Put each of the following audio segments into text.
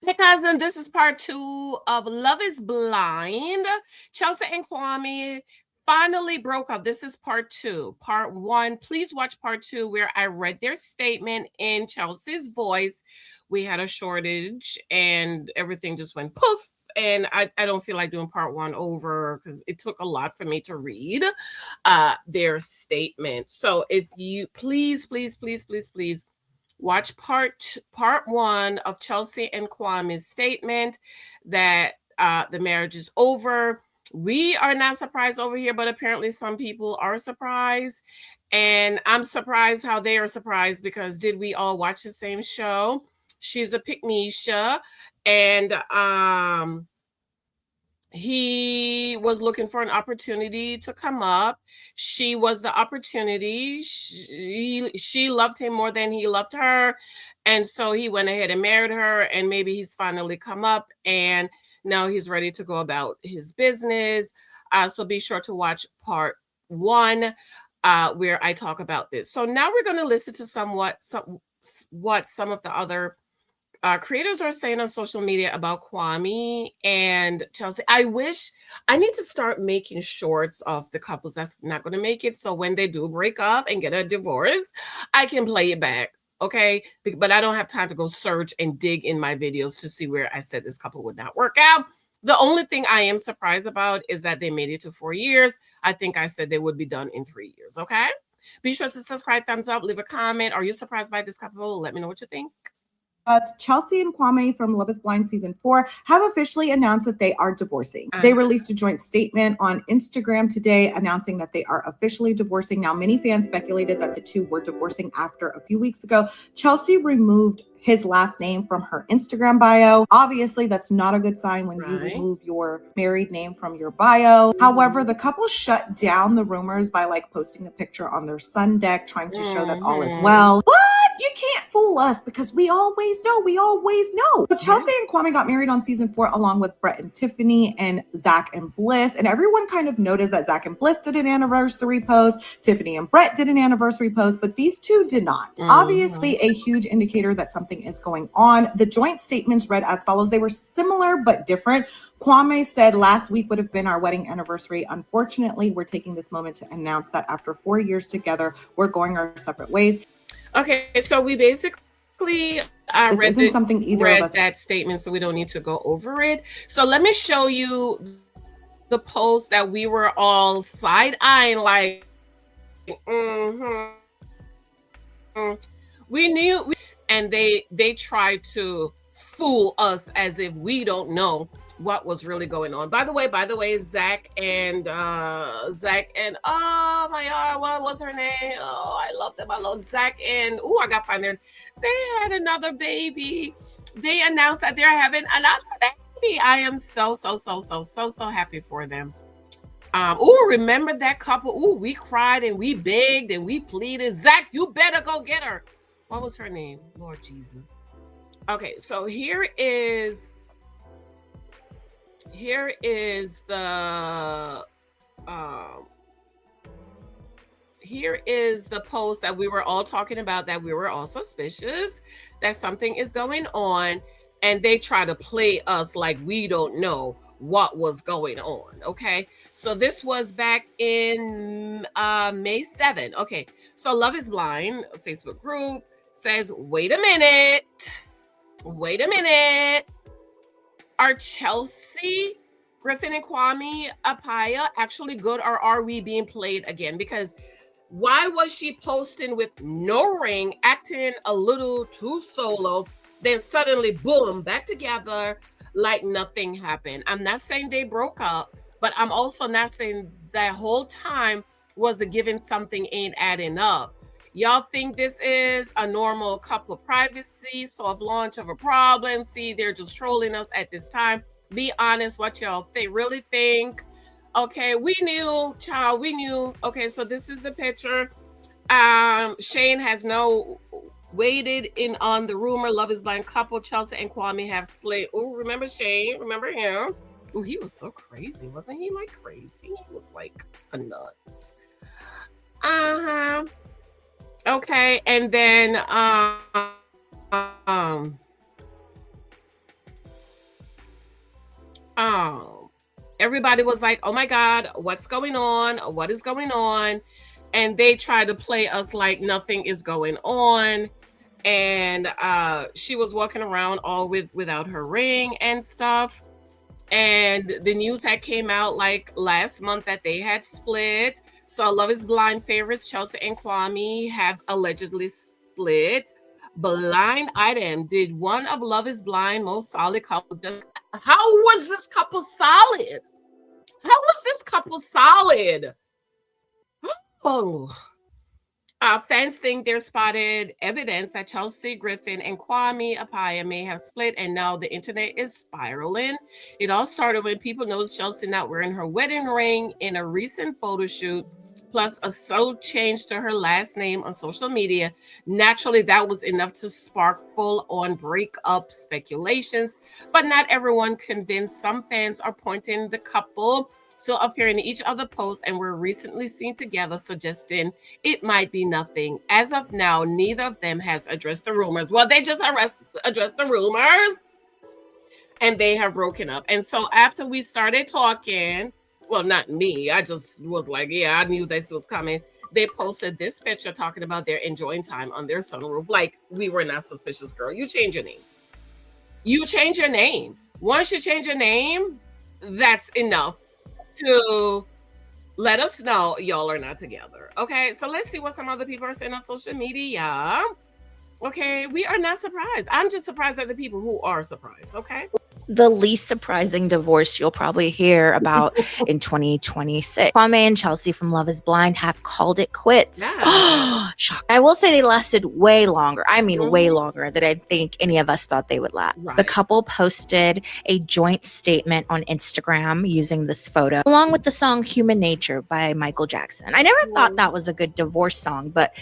Hey cousin, this is part two of Love is Blind. Chelsea and Kwame finally broke up. This is part two. Part one, please watch part two where I read their statement in Chelsea's voice. We had a shortage and everything just went poof. And I don't feel like doing part one over because it took a lot for me to read their statement. So if you please watch part one of Chelsea and Kwame's statement that the marriage is over. We are not surprised over here, but apparently some people are surprised. And I'm surprised how they are surprised because did we all watch the same show? She's a Pygmeisha, and he was looking for an opportunity to come up. She was the opportunity. She loved him more than he loved her. And so he went ahead and married her. And maybe he's finally come up and now he's ready to go about his business. So be sure to watch part one where I talk about this. So now we're going to listen to what some of the other creators are saying on social media about Kwame and Chelsea. I wish I need to start making shorts of the couples that's not going to make it. So when they do break up and get a divorce, I can play it back. Okay. But I don't have time to go search and dig in my videos to see where I said this couple would not work out. The only thing I am surprised about is that they made it to 4 years. I think I said they would be done in 3 years. Okay. Be sure to subscribe, thumbs up, leave a comment. Are you surprised by this couple? Let me know what you think. Chelsea and Kwame from Love is Blind Season 4 have officially announced that they are divorcing. They released a joint statement on Instagram today announcing that they are officially divorcing. Now, many fans speculated that the two were divorcing after a few weeks ago. Chelsea removed his last name from her Instagram bio. Obviously, that's not a good sign when you remove your married name from your bio. However, the couple shut down the rumors by posting a picture on their sun deck, trying to show that all is well. But you can't fool us because we always know. So Chelsea and Kwame got married on season 4 along with Brett and Tiffany and Zach and Bliss. And everyone kind of noticed that Zach and Bliss did an anniversary post. Tiffany and Brett did an anniversary post, but these two did not. Obviously, a huge indicator that something is going on. The joint statements read as follows. They were similar but different. Kwame said last week would have been our wedding anniversary. Unfortunately, we're taking this moment to announce that after 4 years together, we're going our separate ways. Okay, so we basically read that statement, so we don't need to go over it. So let me show you the post that we were all side-eyeing, like, we knew, and they tried to fool us as if we don't know what was really going on. By the way, Zach and oh my God, what was her name? Oh, I love them. I love Zach and I got to find their. They had another baby. They announced that they're having another baby. I am so happy for them. Remember that couple? We cried and we begged and we pleaded. Zach, you better go get her. What was her name? Lord Jesus. Okay, so here is the post that we were all talking about, that we were all suspicious that something is going on, and they try to play us like we don't know what was going on. Okay, so this was back in May 7. Okay, so Love is Blind Facebook group says, wait a minute. Are Chelsea, Griffin, and Kwame Appiah actually good, or are we being played again? Because why was she posting with no ring, acting a little too solo, then suddenly, boom, back together like nothing happened? I'm not saying they broke up, but I'm also not saying that whole time was a given something ain't adding up. Y'all think this is a normal couple of privacy, soft launch of a problem? See, they're just trolling us at this time. Be honest, what y'all really think? Okay, we knew, child, we knew. Okay, so this is the picture. Shane has waited in on the rumor. Love is Blind couple. Chelsea and Kwame have split. Oh, remember Shane? Remember him? Oh, he was so crazy. Wasn't he crazy? He was like a nut. Okay, and then um, everybody was like, "Oh my God, what's going on? What is going on?" And they try to play us like nothing is going on. And she was walking around all without her ring and stuff. And the news had came out like last month that they had split. So Love is Blind favorites Chelsea and Kwame have allegedly split. Blind item: did one of Love is Blind most solid couple how was this couple solid? How was this couple solid? Oh. Fans think there's spotted evidence that Chelsea Griffin and Kwame Appiah may have split, and now the internet is spiraling. It all started when people noticed Chelsea not wearing her wedding ring in a recent photo shoot, plus a subtle change to her last name on social media. Naturally, that was enough to spark full-on breakup speculations, but not everyone convinced. Some fans are pointing the couple still appearing in each other posts and were recently seen together, suggesting it might be nothing. As of now, neither of them has addressed the rumors. Well, they just addressed the rumors and they have broken up. And so after we started talking, well, not me, I just was like, yeah, I knew this was coming. They posted this picture talking about their enjoying time on their sunroof. Like, we were not suspicious, girl. You change your name. You change your name. Once you change your name, that's enough to let us know y'all are not together. Okay, so let's see what some other people are saying on social media. Okay, we are not surprised. I'm just surprised at the people who are surprised. Okay. The least surprising divorce you'll probably hear about in 2026. Kwame and Chelsea from Love is Blind have called it quits. Yeah. Shock. I will say they lasted way longer. I mean, way longer than I think any of us thought they would last. Right. The couple posted a joint statement on Instagram using this photo, along with the song Human Nature by Michael Jackson. I never thought that was a good divorce song, but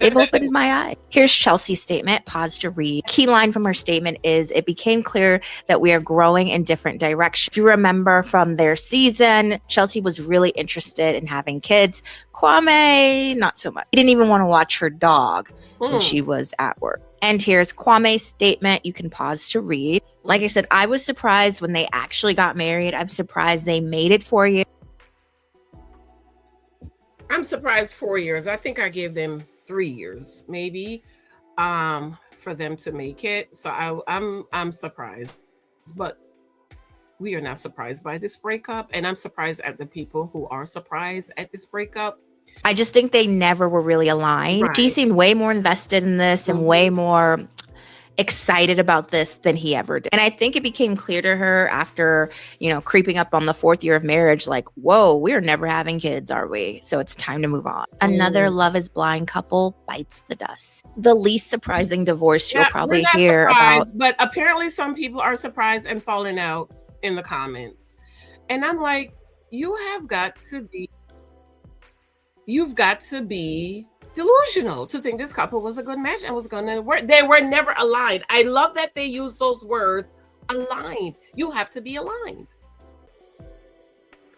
they've opened my eyes. Here's Chelsea's statement. Pause to read. Key line from her statement is, "It became clear that we are growing in different directions." If you remember from their season, Chelsea was really interested in having kids. Kwame, not so much. He didn't even want to watch her dog when she was at work. And here's Kwame's statement. You can pause to read. Like I said, I was surprised when they actually got married. I'm surprised they made it 4 years. I'm surprised 4 years. I think I gave them 3 years, maybe, for them to make it. So I'm surprised. But we are not surprised by this breakup, and I'm surprised at the people who are surprised at this breakup. I just think they never were really aligned. Right. She seemed way more invested in this and way more excited about this than he ever did. And I think it became clear to her after, creeping up on the 4th year of marriage, like, whoa, we're never having kids, are we? So it's time to move on. Another Love is Blind couple bites the dust. The least surprising divorce you'll probably hear about. But apparently some people are surprised and falling out in the comments. And I'm like, you've got to be delusional to think this couple was a good match and was going to work. They were never aligned. I love that they use those words, aligned. You have to be aligned.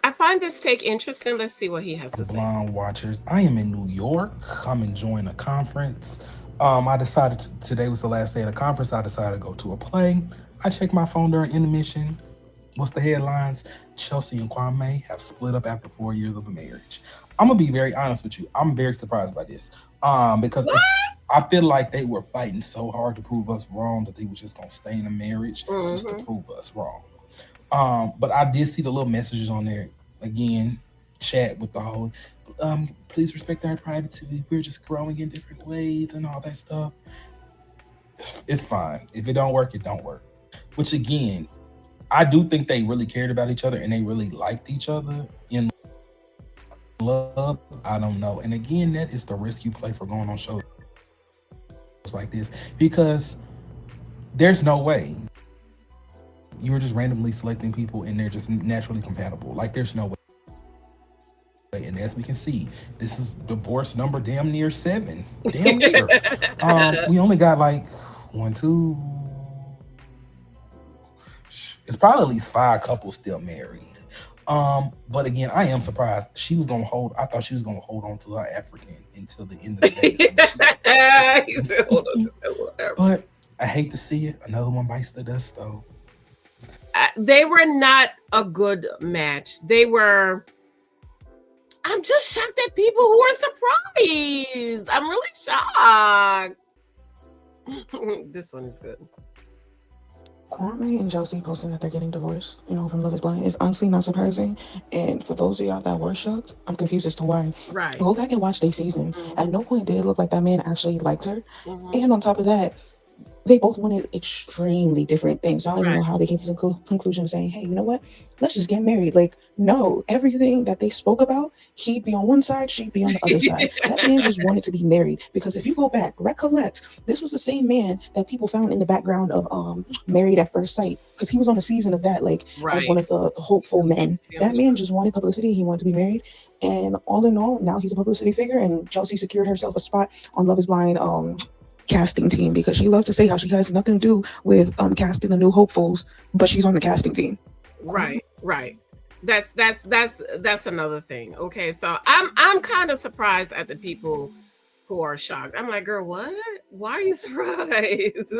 I find this take interesting. Let's see what he has to say. Blonde watchers, I am in New York. I'm enjoying a conference. I decided today was the last day of the conference. I decided to go to a play. I checked my phone during intermission. What's the headlines? Chelsea and Kwame have split up after 4 years of a marriage. I'm gonna be very honest with you. I'm very surprised by this, because I feel like they were fighting so hard to prove us wrong that they was just gonna stay in a marriage just to prove us wrong. But I did see the little messages on there again, chat with the whole, please respect our privacy. We're just growing in different ways and all that stuff. It's fine. If it don't work, it don't work. Which again, I do think they really cared about each other and they really liked each other in love. I don't know. And again, that is the risk you play for going on shows like this, because there's no way you're just randomly selecting people and they're just naturally compatible. Like, there's no way. And as we can see, this is divorce number damn near 7. Damn near. We only got like 1, 2. It's probably at least 5 couples still married. But again, I am surprised. I thought she was gonna hold on to her African until the end of the day. He said, hold on to that one. But I hate to see it. Another one bites the dust, though. they were not a good match. I'm just shocked at people who are surprised. I'm really shocked. This one is good. Kwame and Chelsea posting that they're getting divorced, from Love is Blind is honestly not surprising. And for those of y'all that were shocked, I'm confused as to why. Right. Go back and watch their season. Mhm. At no point did it look like that man actually liked her. Mhm. And on top of that, they both wanted extremely different things. I don't even know Right. how they came to the conclusion of saying, hey, you know what? Let's just get married. Like, no, everything that they spoke about, he'd be on one side, she'd be on the other side. That man just wanted to be married. Because if you go back, recollect, this was the same man that people found in the background of Married at First Sight. Because he was on a season of that, like, as Right. one of the hopeful men. Yeah, That man just wanted publicity. He wanted to be married. And all in all, now he's a publicity figure. And Chelsea secured herself a spot on Love is Blind casting team, because she loves to say how she has nothing to do with casting the new hopefuls, but she's on the casting team. Right. That's another thing. Okay, so I'm kind of surprised at the people who are shocked. I'm like, girl, what? Why are you surprised?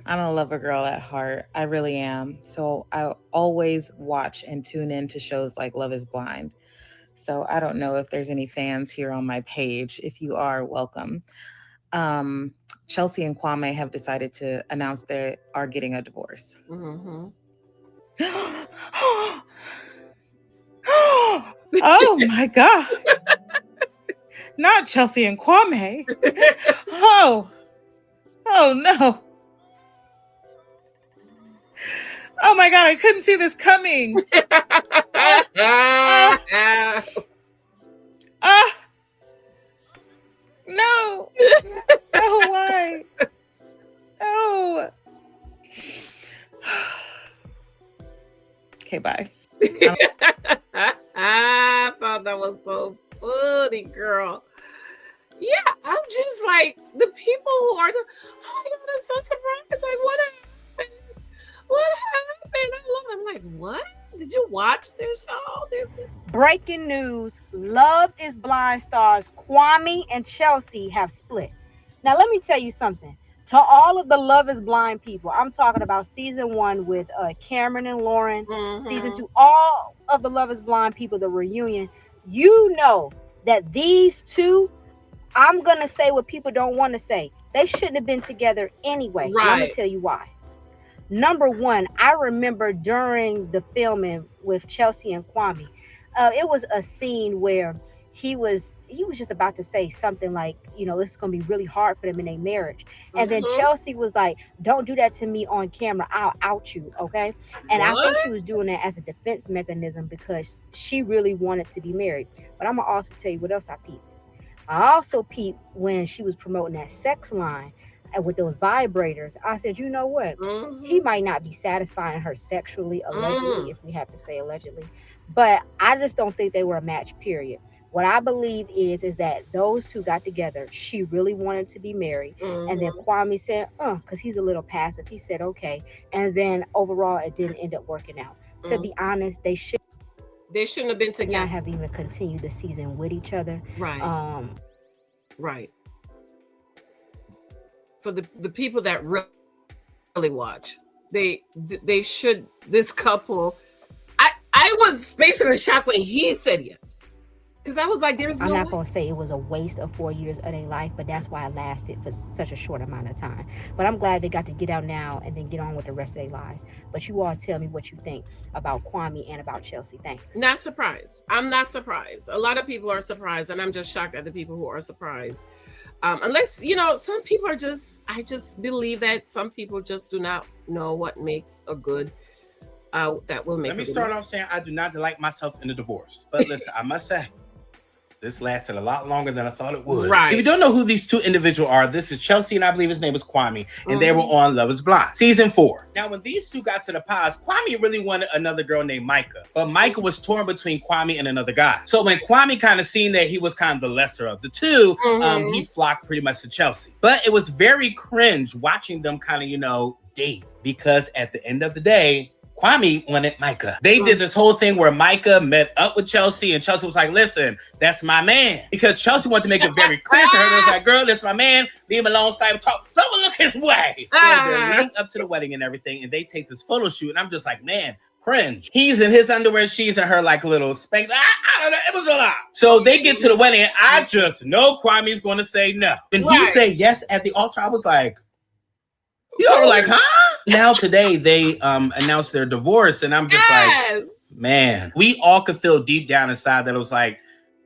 I'm a lover girl at heart. I really am. So I always watch and tune in to shows like Love is Blind. So I don't know if there's any fans here on my page. If you are, welcome. Chelsea and Kwame have decided to announce they are getting a divorce. Mm-hmm. Oh my God. Not Chelsea and Kwame. Oh no. Oh my God, I couldn't see this coming. No. Oh, why? No. Okay, bye. I thought that was so funny, girl. Yeah, I'm just like, the people who are, oh my God, I'm so surprised. Like, what happened? What happened? I'm like, what? Did you watch this show? Breaking news, Love is Blind stars Kwame and Chelsea have split. Now, let me tell you something. To all of the Love is Blind people, I'm talking about season 1 with Cameron and Lauren, season 2, all of the Love is Blind people, the reunion, you know that these two, I'm going to say what people don't want to say. They shouldn't have been together anyway. Right. Let me tell you why. Number one, I remember during the filming with Chelsea and Kwame, it was a scene where he was just about to say something like, it's going to be really hard for them in their marriage. And then Chelsea was like, don't do that to me on camera. I'll out you. Okay. And I think she was doing that as a defense mechanism because she really wanted to be married. But I'm going to also tell you what else I peeped. I also peeped when she was promoting that sex line and with those vibrators. I said, you know what? He might not be satisfying her sexually, allegedly, if we have to say allegedly. But I just don't think they were a match, period. What I believe is that those two got together. She really wanted to be married. And then Kwame said, because he's a little passive. He said, okay. And then overall, it didn't end up working out. To be honest, they shouldn't have been together. Not have even continued the season with each other. Right. Right. For the people that really watch, they should, this couple, I was basically shocked when he said yes. Because I was like, there's no I'm not way. going to say it was a waste of 4 years of their life, but that's why it lasted for such a short amount of time. But I'm glad they got to get out now and then get on with the rest of their lives. But you all tell me what you think about Kwame and about Chelsea. Thanks. Not surprised. I'm not surprised. A lot of people are surprised, and I'm just shocked at the people who are surprised. Unless, some people are I just believe that some people just do not know what makes a good, that will make Let me start off saying I do not delight myself in a divorce. But listen, I must say, this lasted a lot longer than I thought it would. Right. If you don't know who these two individuals are, this is Chelsea and I believe his name was Kwame, and they were on Love is Blind, season 4. Now, when these two got to the pods, Kwame really wanted another girl named Micah, but Micah was torn between Kwame and another guy. So when Kwame kind of seen that he was kind of the lesser of the two, he flocked pretty much to Chelsea. But it was very cringe watching them kind of, date, because at the end of the day, Kwame wanted Micah. They did this whole thing where Micah met up with Chelsea, and Chelsea was like, listen, that's my man. Because Chelsea wanted to make it very clear to her. It was like, girl, that's my man. Leave him alone, stop and talk. Don't look his way. So they're leading up to the wedding and everything, and they take this photo shoot, and I'm just like, man, Cringe. He's in his underwear, she's in her like little spank. I don't know. It was a lot. So they get to the wedding. I just know Kwame's going to say no. And he said yes at the altar. I was like, you all were like, huh? Now today they announced their divorce, and I'm just like, man, we all could feel deep down inside that it was like,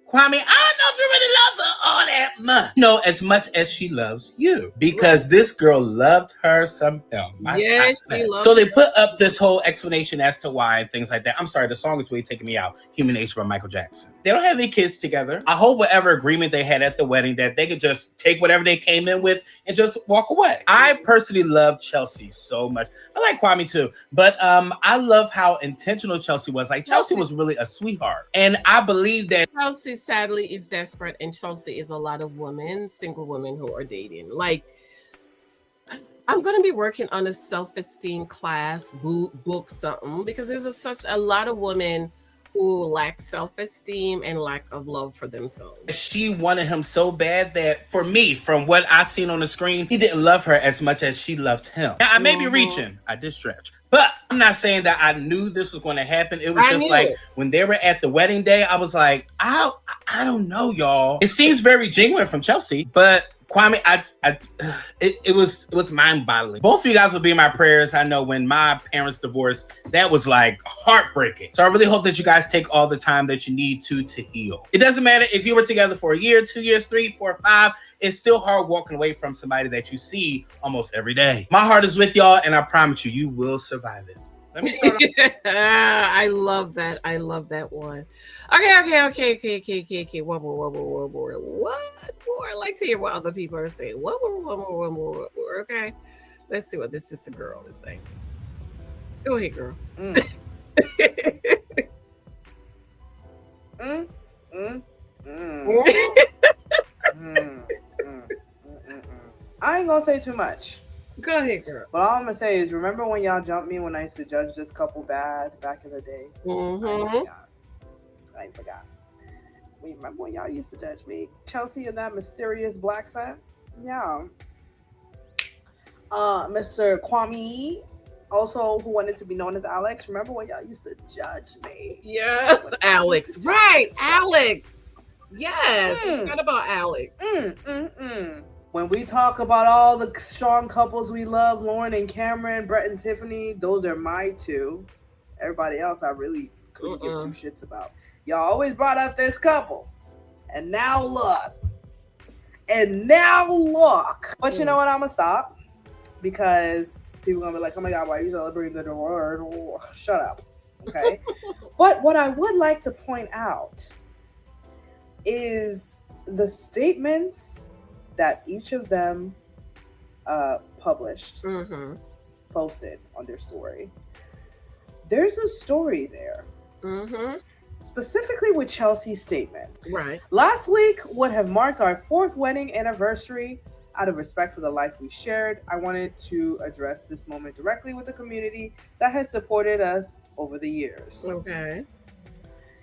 Kwame, I don't know if you really love her all that much. No, as much as she loves you. Because this girl loved her some film. Yes, she loved So they put up this whole explanation as to why and things like that. I'm sorry, the song is really taking me out. Human Nature by Michael Jackson. They don't have any kids together. I hope whatever agreement they had at the wedding that they could just take whatever they came in with and just walk away. I personally love Chelsea so much. I like Kwame too. But I love how intentional Chelsea was. Like Chelsea was really a sweetheart. And I believe that Chelsea sadly is desperate, and Chelsea is a lot of women, single women who are dating. Like, I'm going to be working on a self-esteem class, book something, because there's such a lot of women who lack self-esteem and lack of love for themselves. she wanted him so bad that, for me, from what I seen on the screen, he didn't love her as much as she loved him. Now, I may be reaching. I did stretch. But I'm not saying that I knew this was going to happen. It was just like when they were at the wedding day, I was like, I don't know, y'all. It seems very genuine from Chelsea, but Kwame, it was mind-boggling. Both of you guys will be in my prayers. I know when my parents divorced, that was like heartbreaking. So I really hope that you guys take all the time that you need to heal. It doesn't matter if you were together for a year, 2 years, 3, 4, 5. It's still hard walking away from somebody that you see almost every day. My heart is with y'all, and I promise you, you will survive it. Let me start off. I love that. I love that one. Okay. One more. What more? I like to hear what other people are saying. One more. Okay. Let's see what this sister girl is saying. Go ahead, girl. I ain't gonna say too much. Go ahead, girl. But all I'm gonna say is, remember when y'all jumped me when I used to judge this couple bad back in the day? I ain't forgot. Remember when y'all used to judge me? Chelsea and that mysterious black son? Yeah. Mr. Kwame, also who wanted to be known as Alex. Remember when y'all used to judge me? Yeah, Alex. Right, Alex. Yes, I forgot about Alex. When we talk about all the strong couples we love, Lauren and Cameron, Brett and Tiffany, those are my two. Everybody else I really couldn't give two shits about. Y'all always brought up this couple. And now look. But you know what? I'm going to stop. Because people are going to be like, oh my God, why are you celebrating the divorce? Oh, shut up. Okay? But what I would like to point out is the statements that each of them posted on their story. There's a story there. Specifically with Chelsea's statement. Right. Last week would have marked our 4th wedding anniversary. Out of respect for the life we shared, I wanted to address this moment directly with the community that has supported us over the years. Okay.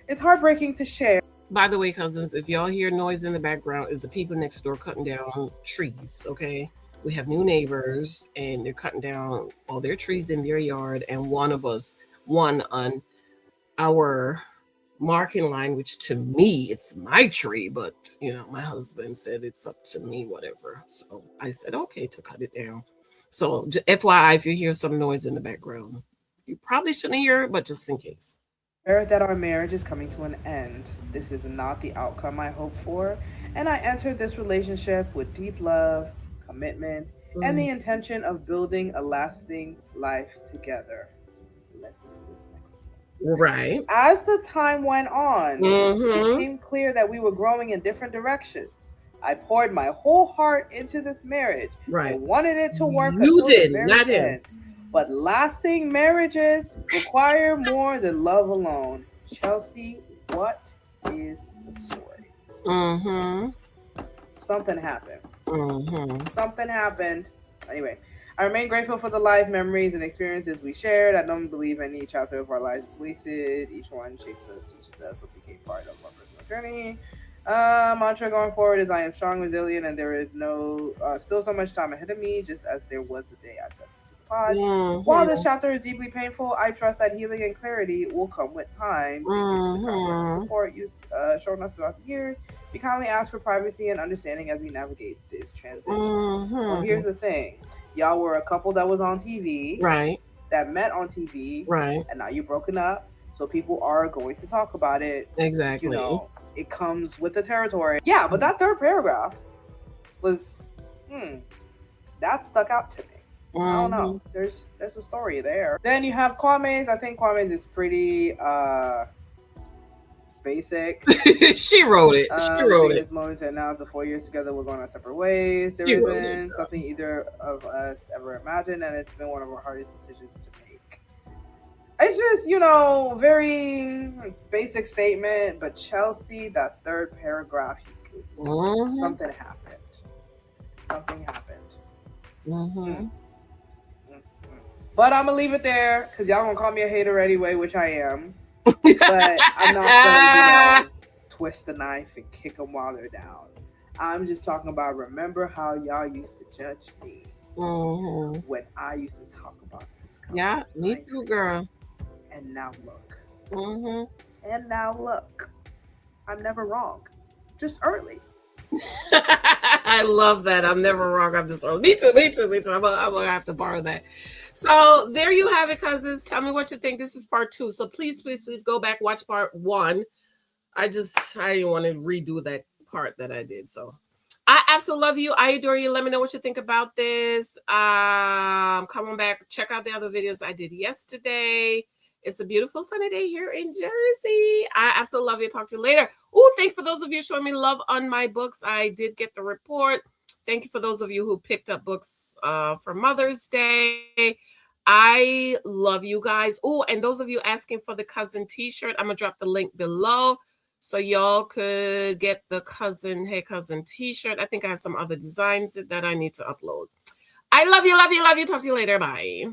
It's heartbreaking to share. By the way, cousins, if y'all hear noise in the background, is the people next door cutting down trees, okay? We have new neighbors, and they're cutting down all their trees in their yard, and one on our marking line, which to me, it's my tree, but, you know, my husband said it's up to me, whatever. So I said, okay, to cut it down. So FYI, if you hear some noise in the background, you probably shouldn't hear it, but just in case. That our marriage is coming to an end. This is not the outcome I hoped for, and I entered this relationship with deep love, commitment, and the intention of building a lasting life together. Listen to this next one. Right. As the time went on, it became clear that we were growing in different directions. I poured my whole heart into this marriage. Right. I wanted it to work. You did, the very not him. end. But lasting marriages require more than love alone. Chelsea, what is the story? Something happened. Something happened. Anyway, I remain grateful for the life, memories, and experiences we shared. I don't believe any chapter of our lives is wasted. Each one shapes us, teaches us, or became part of our personal journey. Mantra going forward is I am strong, resilient, and there is no still so much time ahead of me, just as there was the day I stepped into the 5. While this chapter is deeply painful, I trust that healing and clarity will come with time. Thank you for the kindness and support you've shown us throughout the years. We kindly ask for privacy and understanding as we navigate this transition. Well, here's the thing. Y'all were a couple that was on TV. Right. That met on TV. Right. And now you're broken up. So people are going to talk about it. Exactly. You know, it comes with the territory. Yeah, but that third paragraph was, that stuck out to me. I don't know. There's a story there. Then you have Kwame's. I think Kwame's is pretty basic. She wrote it. She wrote it. This moment to announce the 4 years together we're going our separate ways. There isn't something either of us ever imagined, and it's been one of our hardest decisions to make. It's just, you know, very basic statement, but Chelsea, that third paragraph, something happened. Something happened. But I'm gonna leave it there because y'all gonna call me a hater anyway, which I am. But I'm not gonna, twist the knife and kick them while they're down. I'm just talking about remember how y'all used to judge me when I used to talk about this. Yeah, me too, girl. And now look. And now look. I'm never wrong. Just early. I love that. I'm never wrong. I'm just early. Me too. I'm gonna have to borrow that. So there you have it, cousins. Tell me what you think. This is part 2. So please go back, watch part 1. I didn't want to redo that part that I did. So I absolutely love you. I adore you. Let me know what you think about this. Come on back. Check out the other videos I did yesterday. It's a beautiful sunny day here in Jersey. I absolutely love you. Talk to you later. Oh, thank you for those of you showing me love on my books. I did get the report. Thank you for those of you who picked up books for Mother's Day. I love you guys. Oh, and those of you asking for the cousin t-shirt, I'm going to drop the link below so y'all could get the cousin, Hey Cousin t-shirt. I think I have some other designs that I need to upload. I love you. Talk to you later. Bye.